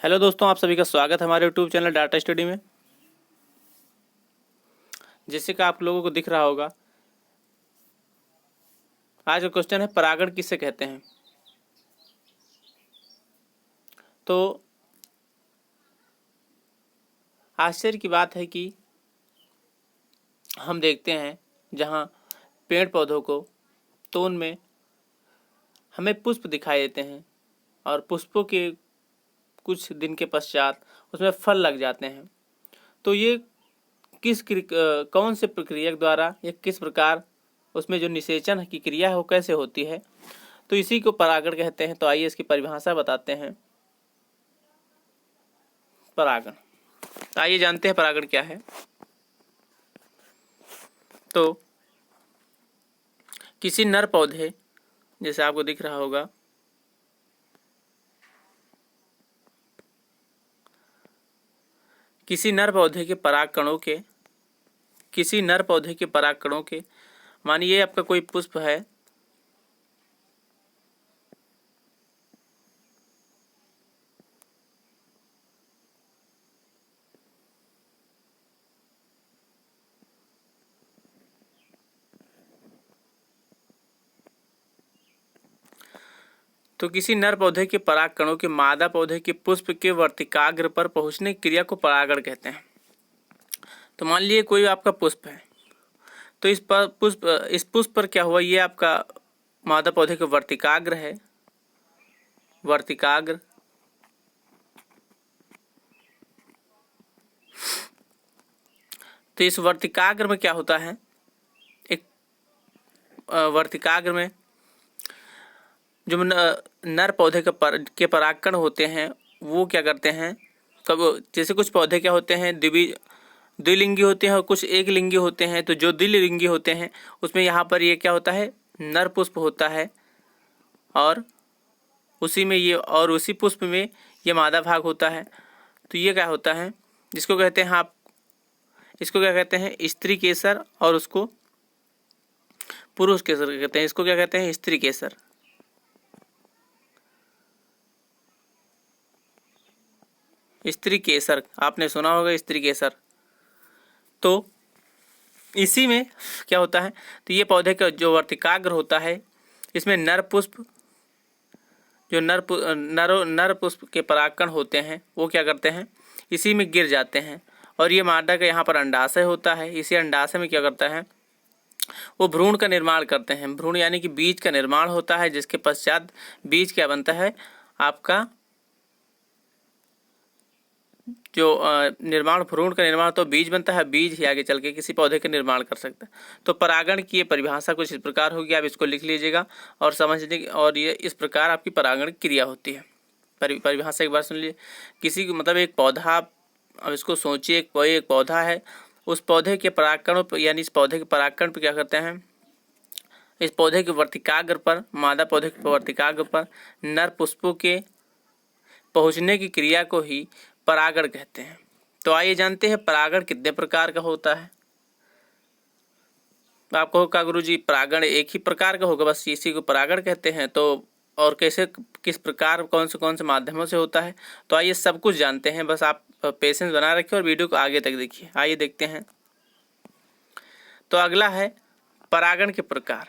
Hello दोस्तों, आप सभी का स्वागत है हमारे यूट्यूब चैनल डाटा स्टडी में। जैसे कि आप लोगों को दिख रहा होगा, आज का क्वेश्चन है परागण किसे कहते हैं। तो आश्चर्य की बात है कि हम देखते हैं जहाँ पेड़ पौधों को, तो उनमें हमें पुष्प दिखाई देते हैं और पुष्पों के कुछ दिन के पश्चात उसमें फल लग जाते हैं। तो ये कौन से प्रक्रिया के द्वारा या किस प्रकार उसमें जो निषेचन की क्रिया है वो कैसे होती है, तो इसी को परागण कहते हैं। तो आइए इसकी परिभाषा बताते हैं। परागण, तो आइए जानते हैं परागण क्या है। तो किसी नर पौधे, जैसे आपको दिख रहा होगा, किसी नर पौधे के पराग कणों के मानिए आपका कोई पुष्प है, तो किसी नर पौधे के पराग कणों के मादा पौधे के पुष्प के वर्तिकाग्र पर पहुंचने की क्रिया को परागण कहते हैं। तो मान लीजिए कोई आपका पुष्प है, तो इस पुष्प पर क्या हुआ, ये आपका मादा पौधे के वर्तिकाग्र है। वर्तिकाग्र, तो इस वर्तिकाग्र में क्या होता है, एक वर्तिकाग्र में जो नर पौधे के परागकण होते हैं वो क्या करते हैं, कब जैसे कुछ पौधे क्या होते हैं, द्विलिंगी होते हैं और कुछ एक लिंगी होते हैं। तो जो द्विलिंगी होते हैं उसमें यहाँ पर ये क्या होता है, नर पुष्प होता है और उसी पुष्प में ये मादा भाग होता है। तो ये क्या होता है, जिसको कहते हैं इसको क्या कहते हैं, स्त्री केसर, और उसको पुरुष केसर कहते हैं। इसको क्या कहते हैं, स्त्री केसर। स्त्री केसर आपने सुना होगा, स्त्री केसर। तो इसी में क्या होता है, तो ये पौधे का जो वर्तिकाग्र होता है, इसमें नर पुष्प के परागकण होते हैं वो क्या करते हैं, इसी में गिर जाते हैं। और ये मादा का यहाँ पर अंडाशय होता है। इसी अंडाशय में क्या करता है, वो भ्रूण का निर्माण करते हैं। भ्रूण यानी कि बीज का निर्माण होता है, जिसके पश्चात बीज क्या बनता है, आपका जो निर्माण, भ्रूण का निर्माण तो बीज बनता है। बीज ही आगे चल के किसी पौधे का निर्माण कर सकता है। तो परागण की ये परिभाषा कुछ इस प्रकार होगी, आप इसको लिख लीजिएगा और समझने, और ये इस प्रकार आपकी परागण क्रिया होती है। परिभाषा एक बार सुन लीजिए। किसी को मतलब एक पौधा, अब इसको सोचिए, एक पौधा है, उस पौधे के परागकणों पर, यानी इस पौधे के परागकण पर क्या करते हैं, इस पौधे के वर्तिकाग्र पर, मादा पौधे के वर्तिकाग्र पर नर पुष्पों के पहुंचने की क्रिया को ही परागण कहते हैं। तो आइए जानते हैं परागण कितने प्रकार का होता है। आपको होगा गुरुजी परागण एक ही प्रकार का होगा, बस इसी को परागण कहते हैं। तो और कैसे, किस प्रकार, कौन से माध्यमों से होता है, तो आइए सब कुछ जानते हैं। बस आप पेशेंस बना रखिए और वीडियो को आगे तक देखिए। आइए देखते हैं। तो अगला है परागण के प्रकार।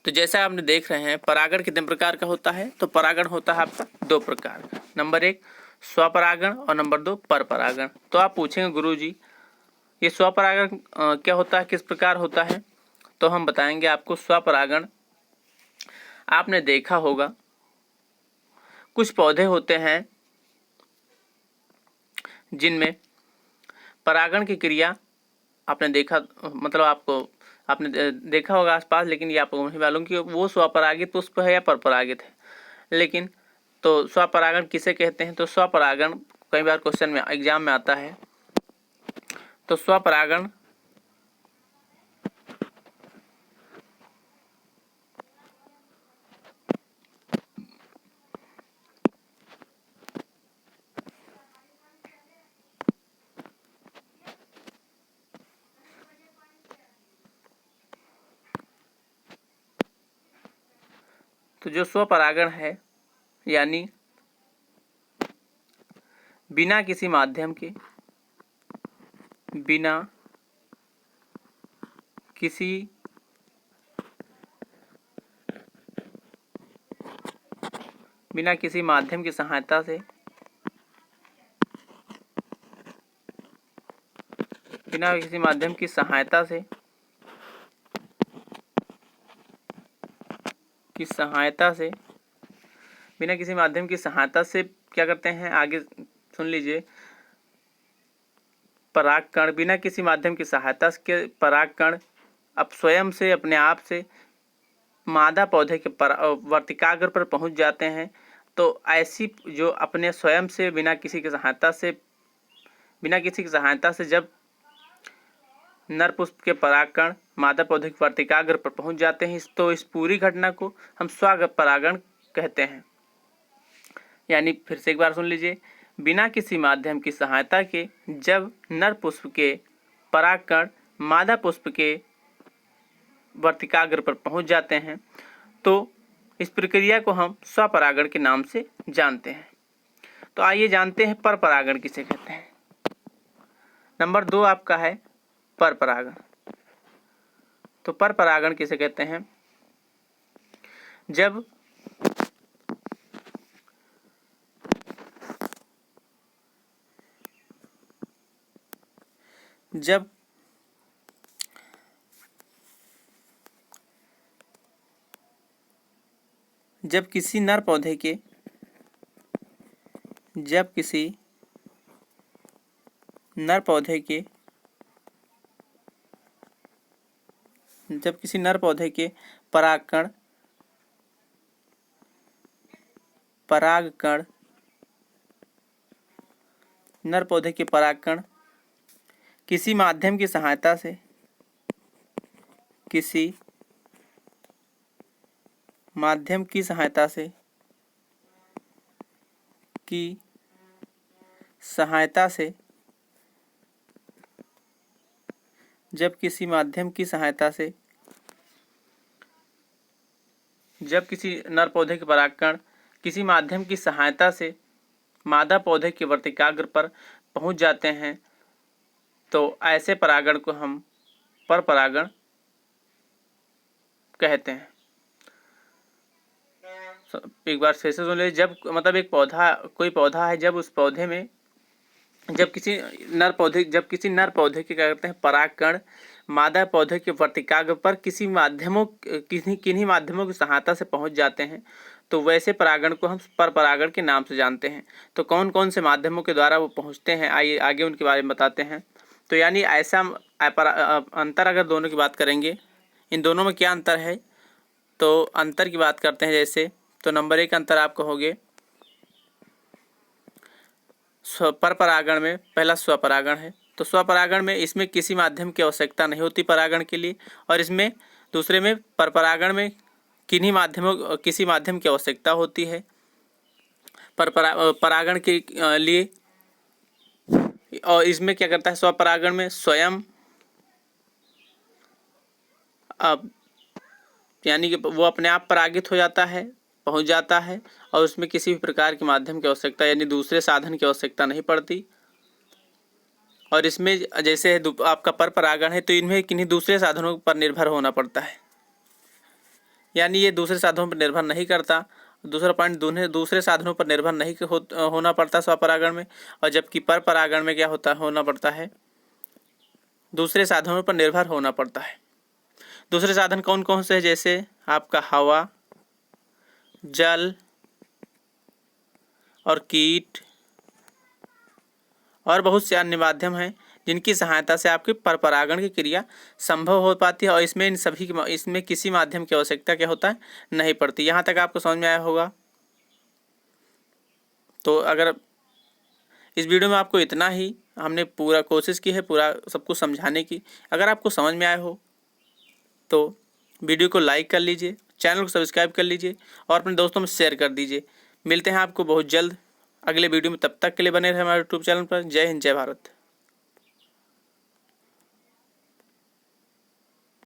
तो जैसा आपने देख रहे हैं परागण कितने प्रकार का होता है, तो परागण होता है आपका दो प्रकार का। नंबर एक स्वपरागण और नंबर दो परपरागण। तो आप पूछेंगे गुरुजी ये स्वपरागण क्या होता है, किस प्रकार होता है, तो हम बताएंगे आपको। स्वपरागण आपने देखा होगा, कुछ पौधे होते हैं जिनमें परागण की क्रिया आपने देखा, मतलब आपने देखा होगा आसपास, लेकिन ये आपको नहीं मालूम कि वो स्वपरागित पुष्प है या परपरागित है। लेकिन तो स्वपरागण किसे कहते हैं, तो स्वपरागण कई बार क्वेश्चन में, एग्जाम में आता है। तो स्वपरागण तो जो स्वपरागण है, यानी बिना किसी माध्यम के, बिना किसी माध्यम की सहायता से, बिना किसी माध्यम की सहायता से बिना किसी माध्यम की सहायता से क्या करते हैं, आगे सुन लीजिए। परागकण, बिना किसी माध्यम की सहायता के परागकण अब स्वयं से, अपने आप से मादा पौधे के वर्तिकाग्र पर पहुंच जाते हैं। तो ऐसी जो अपने स्वयं से बिना किसी की सहायता से जब नर पुष्प के परागकण मादा पौधे के वर्तिकाग्र पर पहुंच जाते हैं, तो इस पूरी घटना को हम स्वपरागण कहते हैं। यानी फिर से एक बार सुन लीजिए, बिना किसी माध्यम की सहायता के जब नर पुष्प के परागकण मादा पुष्प के वर्तिकाग्र पर पहुंच जाते हैं, तो इस प्रक्रिया को हम स्वपरागण के नाम से जानते हैं। तो आइए जानते हैं परपरागण किसे कहते हैं। नंबर 2 आपका है परपरागण। तो परपरागण किसे कहते हैं, जब किसी नर पौधे के परागकण नर पौधे के परागकण किसी माध्यम की सहायता से मादा पौधे के वर्तिकाग्र पर पहुंच जाते हैं, तो ऐसे परागण को हम परपरागण कहते हैं। एक बार फिर से सुन लीजिए, जब मतलब कोई पौधा है, जब उस पौधे में जब किसी नर पौधे के क्या करते हैं, परागकण मादा पौधे के वर्तिकाग्र पर किन्हीं माध्यमों की सहायता से पहुंच जाते हैं, तो वैसे परागण को हम परपरागण के नाम से जानते हैं। तो कौन कौन से माध्यमों के द्वारा वो पहुंचते हैं, आइए आगे उनके बारे में बताते हैं। तो यानी ऐसा अंतर अगर दोनों की बात करेंगे, इन दोनों में क्या अंतर है, तो अंतर की बात करते हैं जैसे, तो नंबर 1 अंतर आप कहोगे परपरागण में पहला स्वपरागण है। तो स्वपरागण में इसमें किसी माध्यम की आवश्यकता नहीं होती परागण के लिए, और इसमें दूसरे में परपरागण में किसी माध्यम की आवश्यकता होती है परागण के लिए। और इसमें क्या करता है, स्वपरागण में स्वयं यानी कि वो अपने आप परागित हो जाता है, पहुंच जाता है, और उसमें किसी भी प्रकार के माध्यम की आवश्यकता यानी दूसरे साधन की आवश्यकता नहीं पड़ती। और इसमें जैसे आपका परपरागण है, तो इनमें किन्हीं दूसरे साधनों पर निर्भर होना पड़ता है, यानी ये दूसरे साधनों पर निर्भर नहीं करता। दूसरा पॉइंट, दूसरे साधनों पर निर्भर नहीं होना पड़ता स्वपरागण में, और जबकि परपरागण में क्या होना पड़ता है, दूसरे साधनों पर निर्भर होना पड़ता है। दूसरे साधन कौन कौन से हैं, जैसे आपका हवा, जल और कीट और बहुत से अन्य माध्यम हैं, जिनकी सहायता से आपकी परपरागण की क्रिया संभव हो पाती है, और इसमें किसी माध्यम की आवश्यकता क्या होता है, नहीं पड़ती। यहाँ तक आपको समझ में आया होगा। तो अगर इस वीडियो में आपको इतना ही, हमने पूरा कोशिश की है पूरा सब कुछ समझाने की। अगर आपको समझ में आया हो तो वीडियो को लाइक कर लीजिए, चैनल को सब्सक्राइब कर लीजिए और अपने दोस्तों में शेयर कर दीजिए। मिलते हैं आपको बहुत जल्द अगले वीडियो में, तब तक के लिए बने रहे हमारे यूट्यूब चैनल पर। जय हिंद, जय भारत।